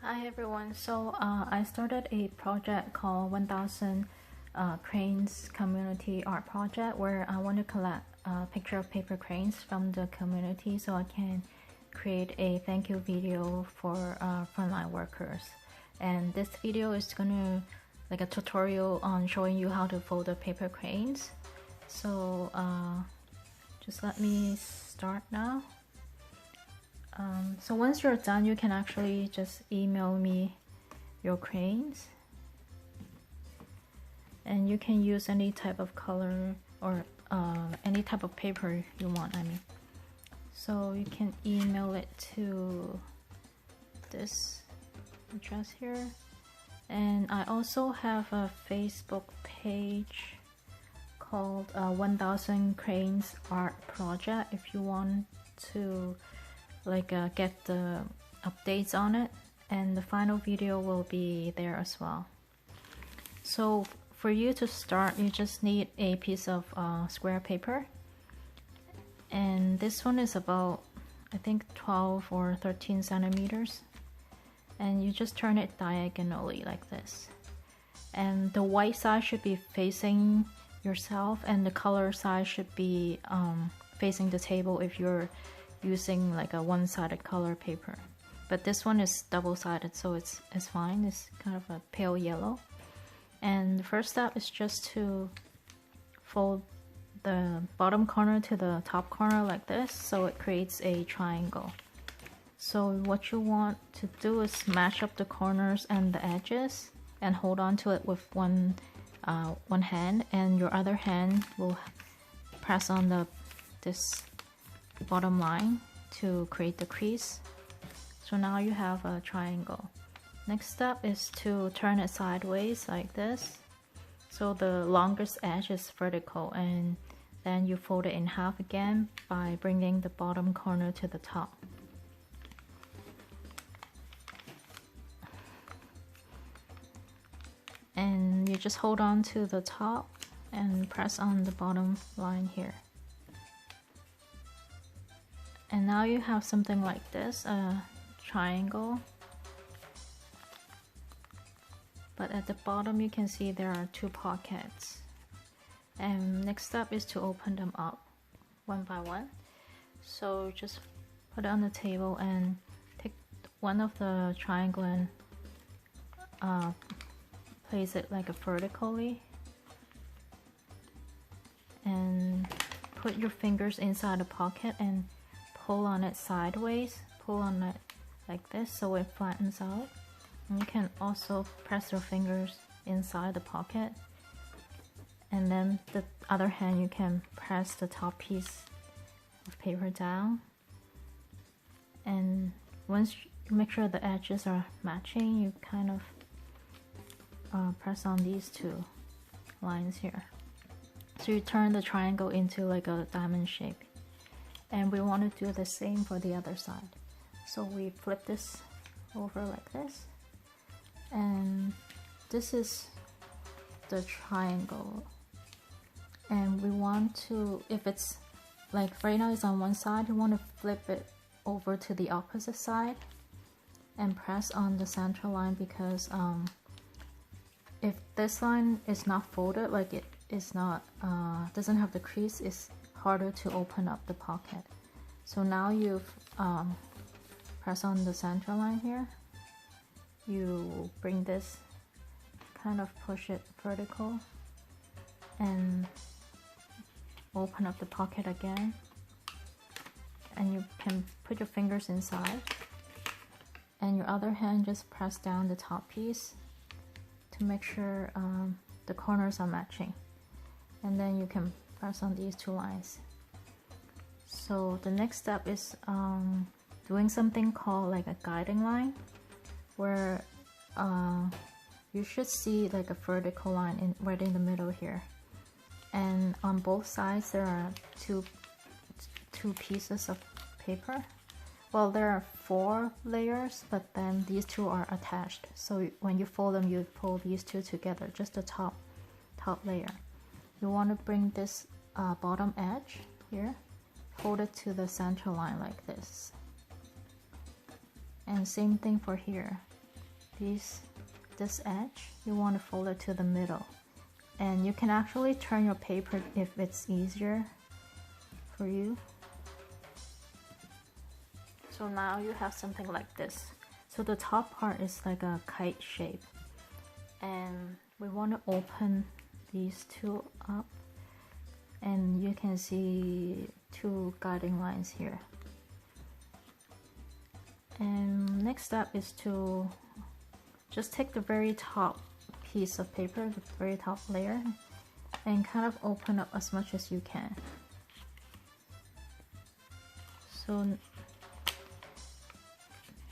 Hi everyone. So I started a project called 1000 Cranes Community Art Project, where I want to collect picture of paper cranes from the community so I can create a thank you video for frontline workers. And this video is gonna like a tutorial on showing you how to fold the paper cranes. So just let me start now. So once you're done, you can actually just email me your cranes, and you can use any type of color or any type of paper you want, so you can email it to this address here. And I also have a Facebook page called 1000 Cranes Art Project if you want to get the updates on it, and the final video will be there as well. So for you to start, you just need a piece of square paper, and this one is about I think 12 or 13 centimeters, and you just turn it diagonally like this, and the white side should be facing yourself and the color side should be facing the table if you're using like a one-sided color paper. But this one is double-sided, so it's fine. It's kind of a pale yellow. And the first step is just to fold the bottom corner to the top corner like this, so it creates a triangle. So what you want to do is match up the corners and the edges and hold on to it with one hand, and your other hand will press on this bottom line to create the crease. So now you have a triangle. Next step is to turn it sideways like this, so the longest edge is vertical, and then you fold it in half again by bringing the bottom corner to the top. And you just hold on to the top and press on the bottom line here. And now you have something like this, a triangle. But at the bottom you can see there are two pockets. And next step is to open them up one by one. So just put it on the table and take one of the triangle and place it like vertically. And put your fingers inside the pocket and pull on it sideways, pull on it like this so it flattens out. And you can also press your fingers inside the pocket, and then the other hand you can press the top piece of paper down, and once you make sure the edges are matching, you kind of press on these two lines here. So you turn the triangle into like a diamond shape. And we want to do the same for the other side. So we flip this over like this. And this is the triangle. And we want to, if it's like right now it's on one side, you want to flip it over to the opposite side and press on the center line, because if this line is not folded, like it is not, doesn't have the crease, it's harder to open up the pocket. So now you've press on the center line here, you bring this, kind of push it vertical and open up the pocket again, and you can put your fingers inside, and your other hand just press down the top piece to make sure the corners are matching, and then you can press on these two lines. So the next step is doing something called like a guiding line, where you should see like a vertical line right in the middle here, and on both sides there are two pieces of paper. Well, there are 4 layers, but then these two are attached, so when you fold them you pull these two together, just the top layer. You want to bring this bottom edge here, hold it to the center line like this, and same thing for here. this edge, you want to fold it to the middle. And you can actually turn your paper if it's easier for you. So now you have something like this. So the top part is like a kite shape. And we want to open these two up. And you can see two guiding lines here. And next step is to just take the very top piece of paper, the very top layer, and kind of open up as much as you can. So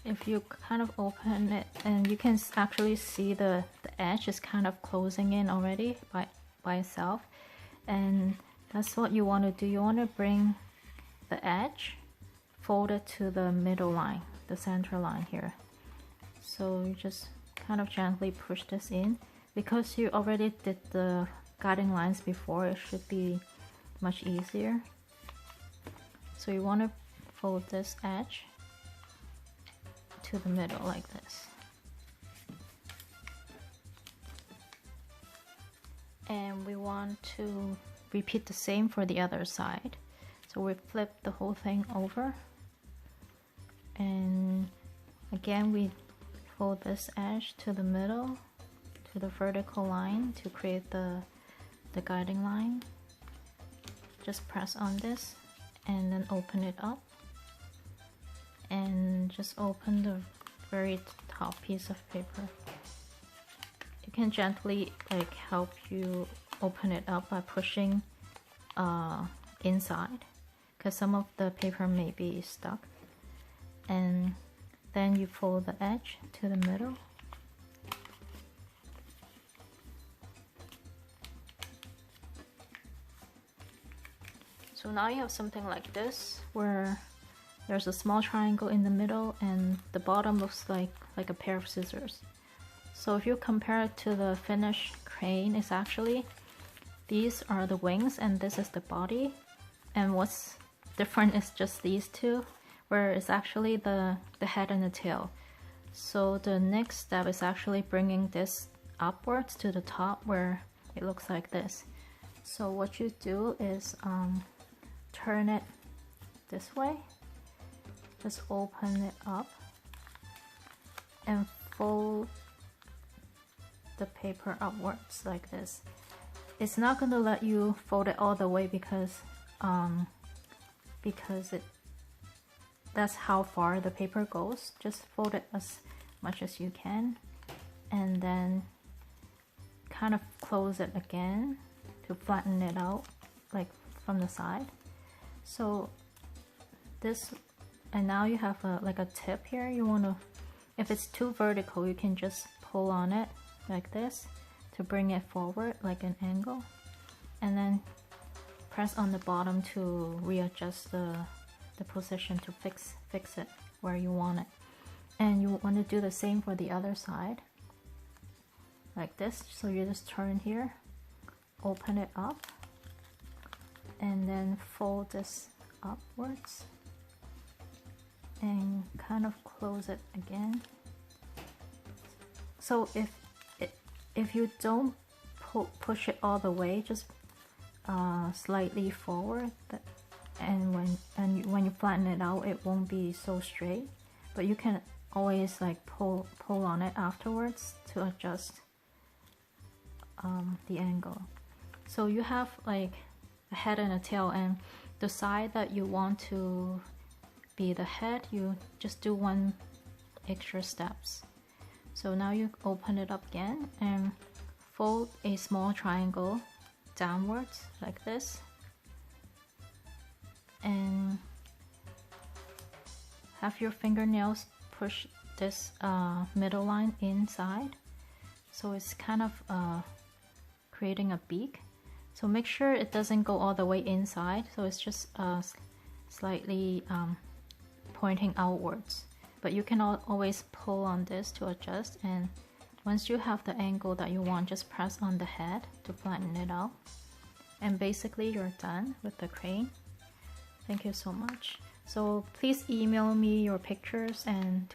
if you kind of open it, and you can actually see the edge is kind of closing in already by itself. And that's what you want to do. You want to bring the edge, fold it to the middle line, the center line here. So you just kind of gently push this in. Because you already did the guiding lines before, it should be much easier. So you want to fold this edge to the middle like this. And we want to repeat the same for the other side. So we flip the whole thing over, and again we fold this edge to the middle, to the vertical line to create the guiding line. Just press on this and then open it up, and just open the very top piece of paper. You can gently like help you open it up by pushing inside, because some of the paper may be stuck. And then you fold the edge to the middle. So now you have something like this, where there's a small triangle in the middle and the bottom looks like a pair of scissors. So if you compare it to the finished crane, it's actually, these are the wings and this is the body. And what's different is just these two, where it's actually the head and the tail. So the next step is actually bringing this upwards to the top where it looks like this. So what you do is turn it this way, just open it up and fold the paper upwards like this. It's not going to let you fold it all the way because that's how far the paper goes. Just fold it as much as you can and then kind of close it again to flatten it out like from the side. So this, and now you have like a tip here. You want to, if it's too vertical, you can just pull on it like this to bring it forward like an angle, and then press on the bottom to readjust the position to fix it where you want it. And you want to do the same for the other side like this. So you just turn here, open it up, and then fold this upwards and kind of close it again. So if you don't push it all the way, just slightly forward, and when you flatten it out, it won't be so straight. But you can always like pull on it afterwards to adjust the angle. So you have like a head and a tail, and the side that you want to be the head, you just do one extra steps. So now you open it up again and fold a small triangle downwards like this, and have your fingernails push this middle line inside, so it's kind of creating a beak. So make sure it doesn't go all the way inside, so it's just slightly pointing outwards. But you can always pull on this to adjust, and once you have the angle that you want, just press on the head to flatten it out. And basically you're done with the crane. Thank you so much. So please email me your pictures and